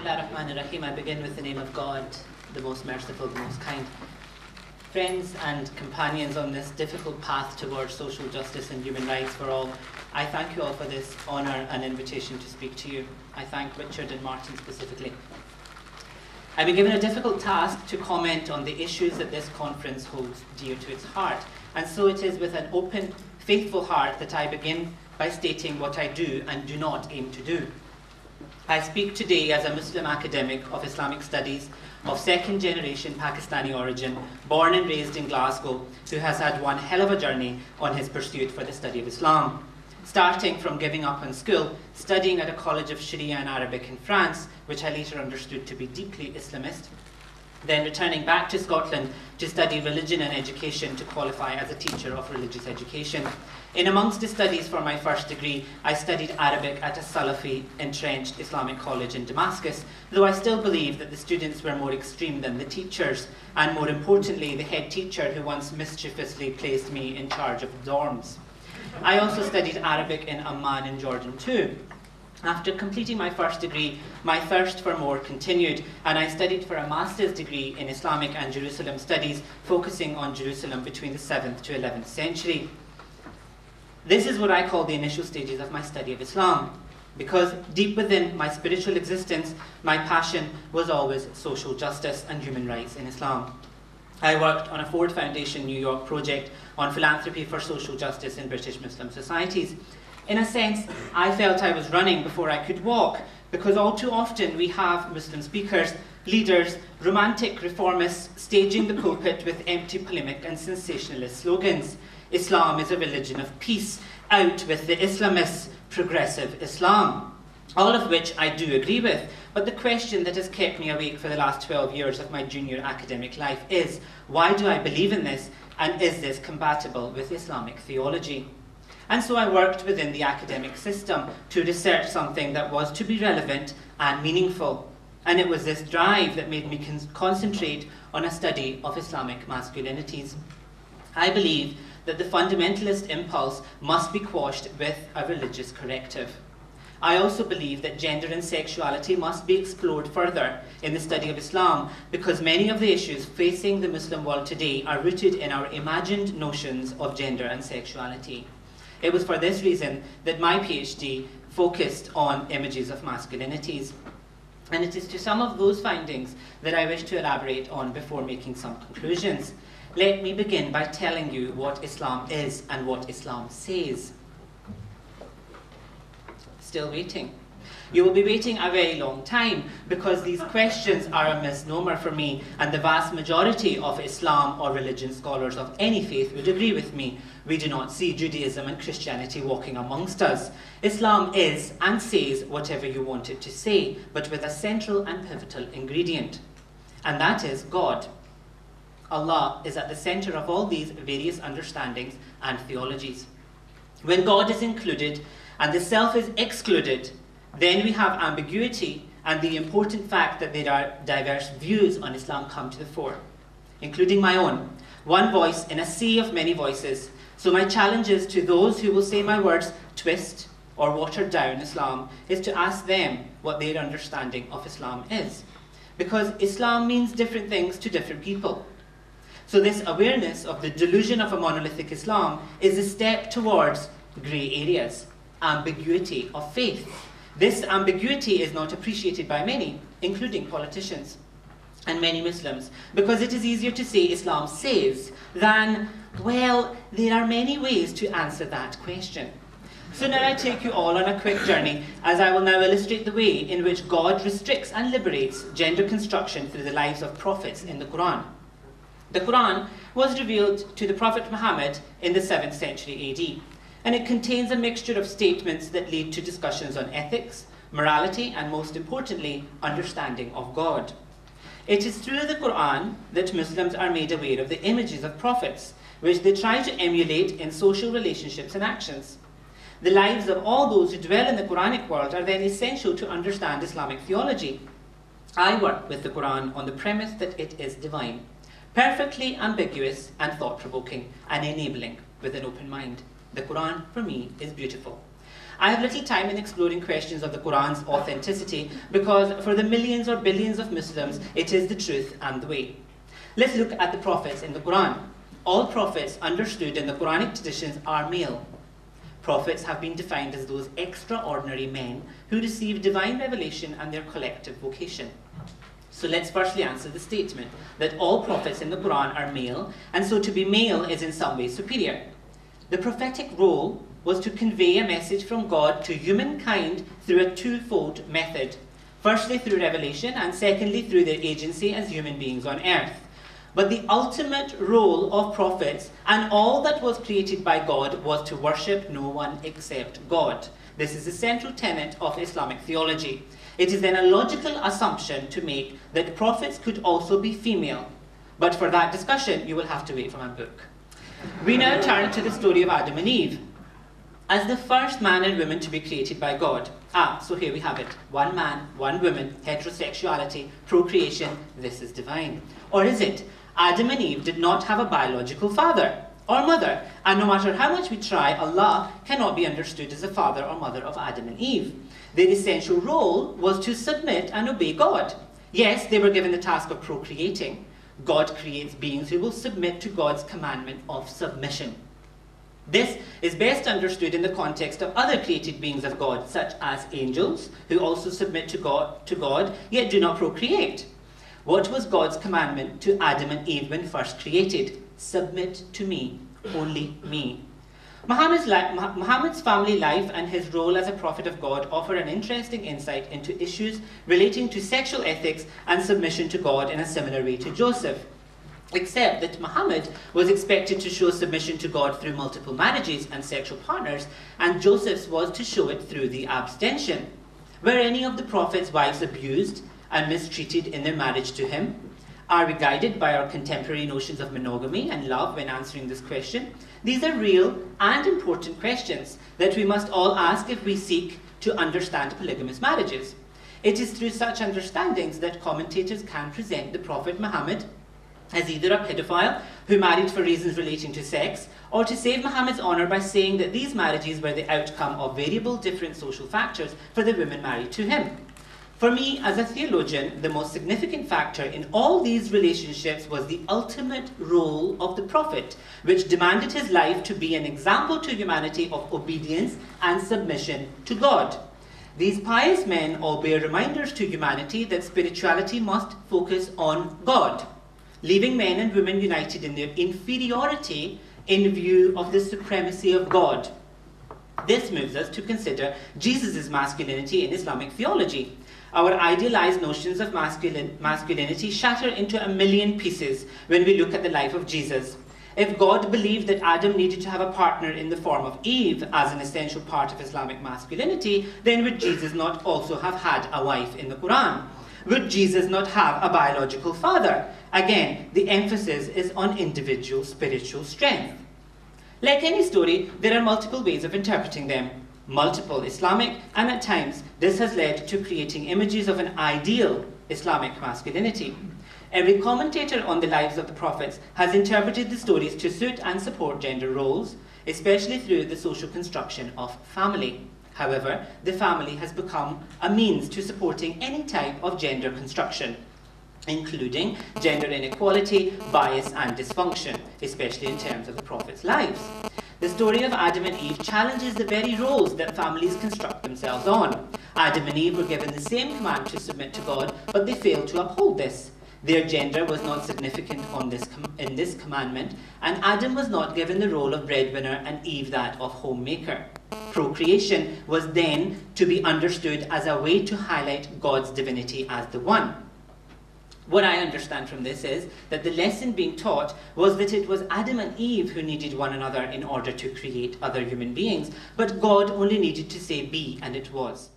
Bismillahirrahmanirrahim. I begin with the name of God, the most merciful, the most kind. Friends and companions on this difficult path towards social justice and human rights for all, I thank you all for this honour and invitation to speak to you. I thank Richard and Martin specifically. I've been given a difficult task to comment on the issues that this conference holds dear to its heart, and so it is with an open, faithful heart that I begin by stating what I do and do not aim to do. I speak today as a Muslim academic of Islamic studies of second-generation Pakistani origin, born and raised in Glasgow, who has had one hell of a journey on his pursuit for the study of Islam. Starting from giving up on school, studying at a college of Sharia and Arabic in France, which I later understood to be deeply Islamist, then returning back to Scotland to study religion and education to qualify as a teacher of religious education. In amongst the studies for my first degree, I studied Arabic at a Salafi entrenched Islamic college in Damascus, though I still believe that the students were more extreme than the teachers, and more importantly, the head teacher who once mischievously placed me in charge of dorms. I also studied Arabic in Amman in Jordan too. After completing my first degree, my thirst for more continued, and I studied for a master's degree in Islamic and Jerusalem studies, focusing on Jerusalem between the 7th to 11th century. This is what I call the initial stages of my study of Islam, because deep within my spiritual existence, my passion was always social justice and human rights in Islam. I worked on a Ford Foundation New York project on philanthropy for social justice in British Muslim societies. In a sense, I felt I was running before I could walk, because all too often we have Muslim speakers, leaders, romantic reformists staging the pulpit with empty polemic and sensationalist slogans. Islam is a religion of peace, out with the Islamists, progressive Islam. All of which I do agree with, but the question that has kept me awake for the last 12 years of my junior academic life is, why do I believe in this, and is this compatible with Islamic theology? And so I worked within the academic system to research something that was to be relevant and meaningful. And it was this drive that made me concentrate on a study of Islamic masculinities. I believe that the fundamentalist impulse must be quashed with a religious corrective. I also believe that gender and sexuality must be explored further in the study of Islam, because many of the issues facing the Muslim world today are rooted in our imagined notions of gender and sexuality. It was for this reason that my PhD focused on images of masculinities. And it is to some of those findings that I wish to elaborate on before making some conclusions. Let me begin by telling you what Islam is and what Islam says. Still waiting. You will be waiting a very long time, because these questions are a misnomer for me, and the vast majority of Islam or religion scholars of any faith would agree with me. We do not see Judaism and Christianity walking amongst us. Islam is and says whatever you want it to say, but with a central and pivotal ingredient, and that is God. Allah is at the center of all these various understandings and theologies. When God is included and the self is excluded, then we have ambiguity and the important fact that there are diverse views on Islam come to the fore, including my own. One voice in a sea of many voices. So my challenge is to those who will say my words twist or water down Islam is to ask them what their understanding of Islam is. Because Islam means different things to different people. So this awareness of the delusion of a monolithic Islam is a step towards grey areas, ambiguity of faith. This ambiguity is not appreciated by many, including politicians and many Muslims, because it is easier to say Islam says than, well, there are many ways to answer that question. So now I take you all on a quick journey, as I will now illustrate the way in which God restricts and liberates gender construction through the lives of prophets in the Quran. The Quran was revealed to the Prophet Muhammad in the 7th century AD. And it contains a mixture of statements that lead to discussions on ethics, morality, and most importantly, understanding of God. It is through the Quran that Muslims are made aware of the images of prophets, which they try to emulate in social relationships and actions. The lives of all those who dwell in the Quranic world are then essential to understand Islamic theology. I work with the Quran on the premise that it is divine, perfectly ambiguous and thought-provoking, and enabling with an open mind. The Quran, for me, is beautiful. I have little time in exploring questions of the Quran's authenticity because for the millions or billions of Muslims, it is the truth and the way. Let's look at the prophets in the Quran. All prophets understood in the Quranic traditions are male. Prophets have been defined as those extraordinary men who receive divine revelation and their collective vocation. So let's firstly answer the statement that all prophets in the Quran are male, and so to be male is in some way superior. The prophetic role was to convey a message from God to humankind through a twofold method. Firstly through revelation, and secondly through their agency as human beings on earth. But the ultimate role of prophets and all that was created by God was to worship no one except God. This is the central tenet of Islamic theology. It is then a logical assumption to make that prophets could also be female. But for that discussion, you will have to wait for my book. We now turn to the story of Adam and Eve as the first man and woman to be created by God. So here we have it. One man, one woman, heterosexuality, procreation, this is divine. Or is it? Adam and Eve did not have a biological father or mother, and no matter how much we try, Allah cannot be understood as the father or mother of Adam and Eve. Their essential role was to submit and obey God. Yes, they were given the task of procreating. God creates beings who will submit to God's commandment of submission. This is best understood in the context of other created beings of God, such as angels, who also submit to God, yet do not procreate. What was God's commandment to Adam and Eve when first created? Submit to me, only me. Muhammad's family life and his role as a prophet of God offer an interesting insight into issues relating to sexual ethics and submission to God in a similar way to Joseph. Except that Muhammad was expected to show submission to God through multiple marriages and sexual partners, and Joseph's was to show it through the abstention. Were any of the prophet's wives abused and mistreated in their marriage to him? Are we guided by our contemporary notions of monogamy and love when answering this question? These are real and important questions that we must all ask if we seek to understand polygamous marriages. It is through such understandings that commentators can present the Prophet Muhammad as either a pedophile who married for reasons relating to sex, or to save Muhammad's honour by saying that these marriages were the outcome of variable different social factors for the women married to him. For me, as a theologian, the most significant factor in all these relationships was the ultimate role of the Prophet, which demanded his life to be an example to humanity of obedience and submission to God. These pious men all bear reminders to humanity that spirituality must focus on God, leaving men and women united in their inferiority in view of the supremacy of God. This moves us to consider Jesus' masculinity in Islamic theology. Our idealized notions of masculinity shatter into a million pieces when we look at the life of Jesus. If God believed that Adam needed to have a partner in the form of Eve as an essential part of Islamic masculinity, then would Jesus not also have had a wife in the Quran? Would Jesus not have a biological father? Again, the emphasis is on individual spiritual strength. Like any story, there are multiple ways of interpreting them. Multiple Islamic, and at times this has led to creating images of an ideal Islamic masculinity. Every commentator on the lives of the prophets has interpreted the stories to suit and support gender roles, especially through the social construction of family. However, the family has become a means to supporting any type of gender construction, including gender inequality, bias and dysfunction, especially in terms of the prophets' lives. The story of Adam and Eve challenges the very roles that families construct themselves on. Adam and Eve were given the same command to submit to God, but they failed to uphold this. Their gender was not significant in this commandment, and Adam was not given the role of breadwinner and Eve that of homemaker. Procreation was then to be understood as a way to highlight God's divinity as the one. What I understand from this is that the lesson being taught was that it was Adam and Eve who needed one another in order to create other human beings, but God only needed to say be, and it was.